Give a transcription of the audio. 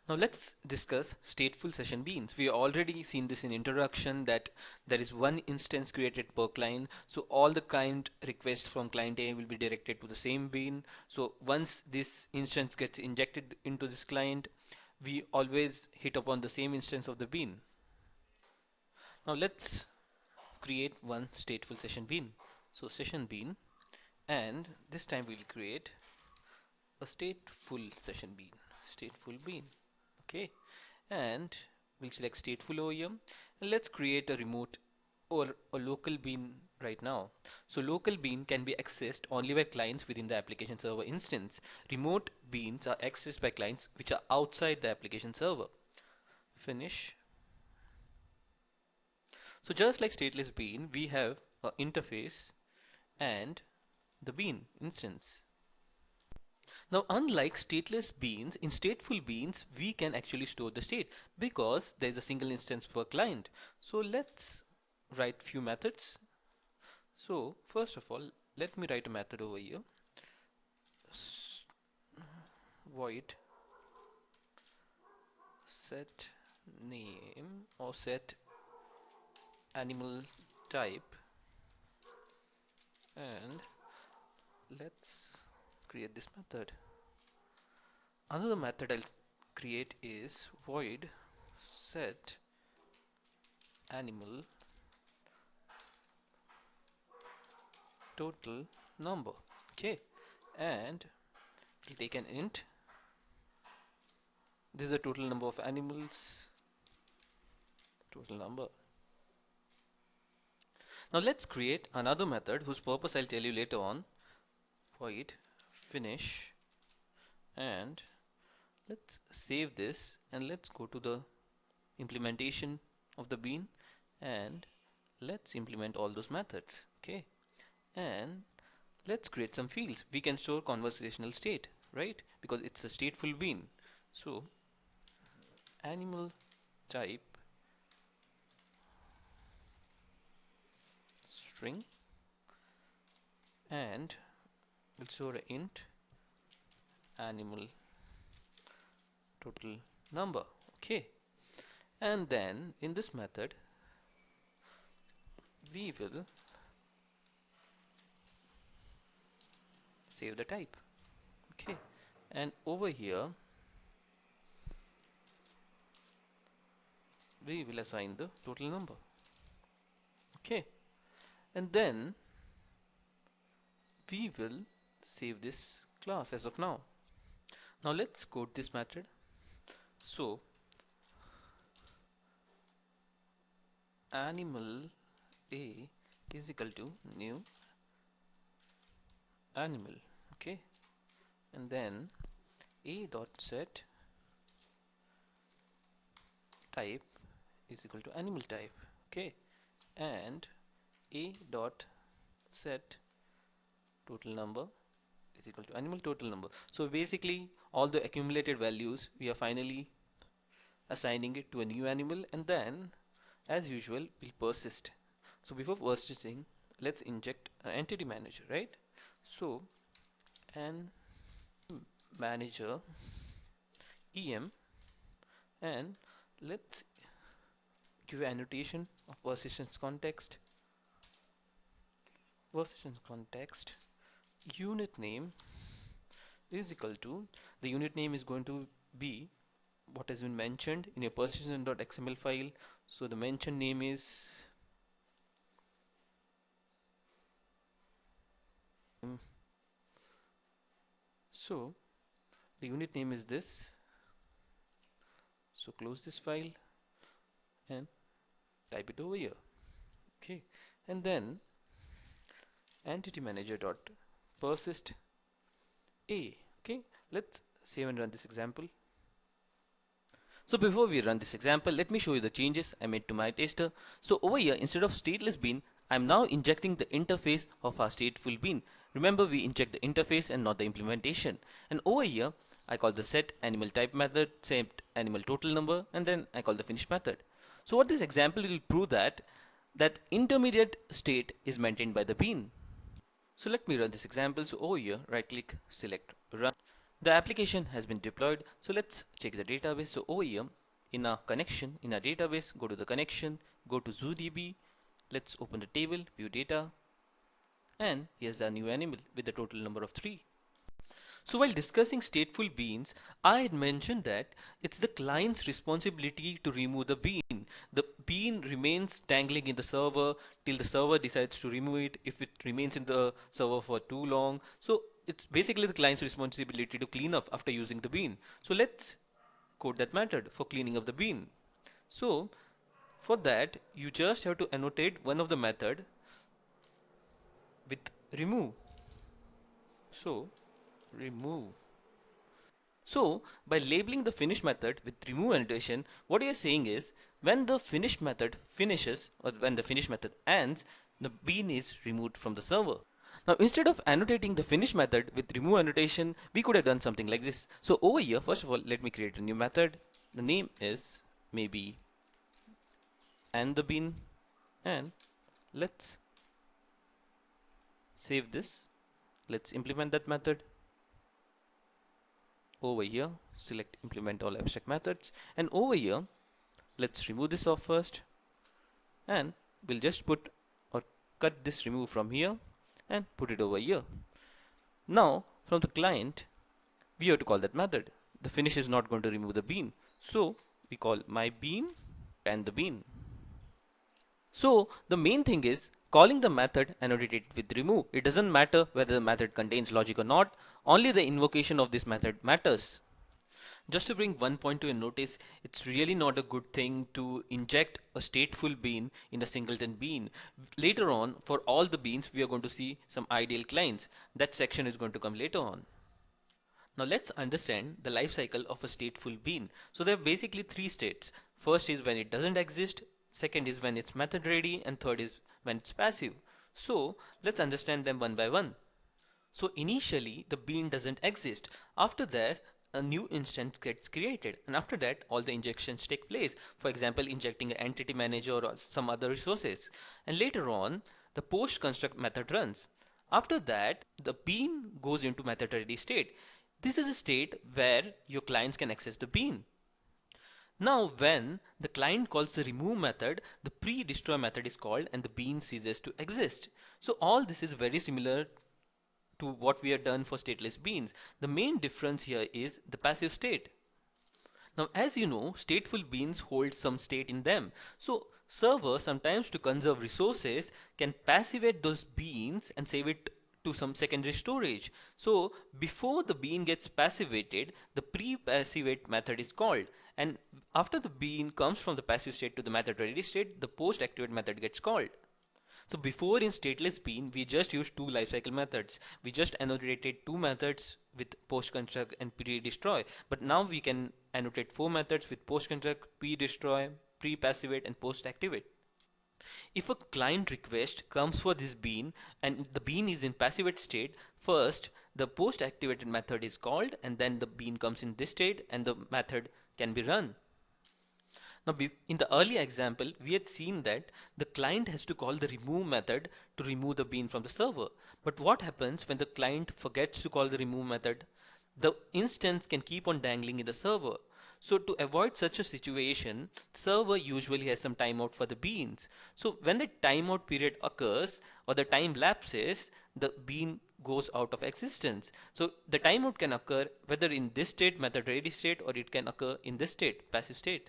Now let's discuss stateful session beans. We already seen this in introduction that there is one instance created per client. So all the client requests from client A will be directed to the same bean. So once this instance gets injected into this client, we always hit upon the same instance of the bean. Now let's create one stateful session bean. So session bean, and this time we'll create a stateful session bean. Stateful bean. Okay, and we'll select stateful over here, and let's create a remote or a local bean right now. So local bean can be accessed only by clients within the application server instance. Remote beans are accessed by clients which are outside the application server. Finish. So just like stateless bean, we have an interface and the bean instance. Now, unlike stateless beans, in stateful beans, we can actually store the state because there is a single instance per client. So let's write few methods. So first of all, let me write a method over here. Void set name or set animal type, and let's create this method. Another method I'll create is void set animal total number. Okay, and we'll take an int. This is the total number of animals, total number. Now let's create another method whose purpose I'll tell you later on. Void finish, and let's save this and let's go to the implementation of the bean and let's implement all those methods. Okay, and let's create some fields. We can store conversational state, right? Because it's a stateful bean. So animal type string, and we'll store an int animal total number. Okay, and then in this method we will save the type. Okay, and over here we will assign the total number. Okay, and then we will save this class as of now. Now let's code this method. So animal A is equal to new animal. Okay, and then A dot set type is equal to animal type. Okay, and A dot set total number is equal to animal total number. So basically all the accumulated values we are finally assigning it to a new animal, and then as usual we'll persist. So before persisting, let's inject an entity manager, right? So an manager em, and let's give annotation of persistence context. Persistence context unit name is equal to, the unit name is going to be what has been mentioned in your persistence.xml file. So the mentioned name is so the unit name is this. So close this file and type it over here. Okay, and then entity manager dot persist A. Okay, let's save and run this example. So before we run this example, let me show you the changes I made to my tester. So over here, instead of stateless bean, I'm now injecting the interface of our stateful bean. Remember, we inject the interface and not the implementation. And over here, I call the set animal type method, set animal total number, and then I call the finish method. So what this example will prove that intermediate state is maintained by the bean. So let me run this example. So over here, right click, select run, The application has been deployed. So let's check the database. So over here in our connection, in our database, go to the connection, go to ZooDB. Let's open the table, view data, and here's our new animal with the total number of 3. So while discussing stateful beans, I had mentioned that it's the client's responsibility to remove the bean. The bean remains dangling in the server till the server decides to remove it if it remains in the server for too long. So it's basically the client's responsibility to clean up after using the bean. So let's code that method for cleaning up the bean. So for that, you just have to annotate one of the method with remove. So remove. So by labeling the finish method with remove annotation, what you're saying is when the finish method finishes or when the finish method ends, the bean is removed from the server. Now instead of annotating the finish method with remove annotation, we could have done something like this. So over here, first of all, let me create a new method. The name is maybe end the bean, and let's save this. Let's implement that method. Over here, select implement all abstract methods, and over here let's remove this off first, and we'll just put or cut this remove from here and put it over here. Now from the client we have to call that method. The finish is not going to remove the bean, so we call my bean and the bean. So the main thing is calling the method annotated with remove. It doesn't matter whether the method contains logic or not, only the invocation of this method matters. Just to bring one point to your notice, it's really not a good thing to inject a stateful bean in a singleton bean. Later on, for all the beans, we are going to see some ideal clients. That section is going to come later on. Now let's understand the life cycle of a stateful bean. So there are basically 3 states. First is when it doesn't exist, second is when it's method ready, and third is when it's passive. So let's understand them one by one. So initially the bean doesn't exist. After that a new instance gets created, and after that all the injections take place. For example, injecting an entity manager or some other resources. And later on the post construct method runs. After that the bean goes into method ready state. This is a state where your clients can access the bean. Now when the client calls the remove method, the pre-destroy method is called and the bean ceases to exist. So all this is very similar to what we have done for stateless beans. The main difference here is the passive state. Now as you know, stateful beans hold some state in them. So server, sometimes to conserve resources, can passivate those beans and save it to some secondary storage. So before the bean gets passivated, the pre-passivate method is called, and after the bean comes from the passive state to the method ready state, the post activate method gets called. So before in stateless bean, we just used 2 lifecycle methods. We just annotated 2 methods with post construct and pre-destroy. But now we can annotate 4 methods with post construct, pre-destroy, pre-passivate, and post activate. If a client request comes for this bean and the bean is in passivate state, first the post activated method is called, and then the bean comes in this state and the method can be run. Now in the earlier example, we had seen that the client has to call the remove method to remove the bean from the server. But what happens when the client forgets to call the remove method? The instance can keep on dangling in the server. So to avoid such a situation, server usually has some timeout for the beans. So when the timeout period occurs or the time lapses, the bean goes out of existence. So the timeout can occur whether in this state, method ready state, or it can occur in this state, passive state.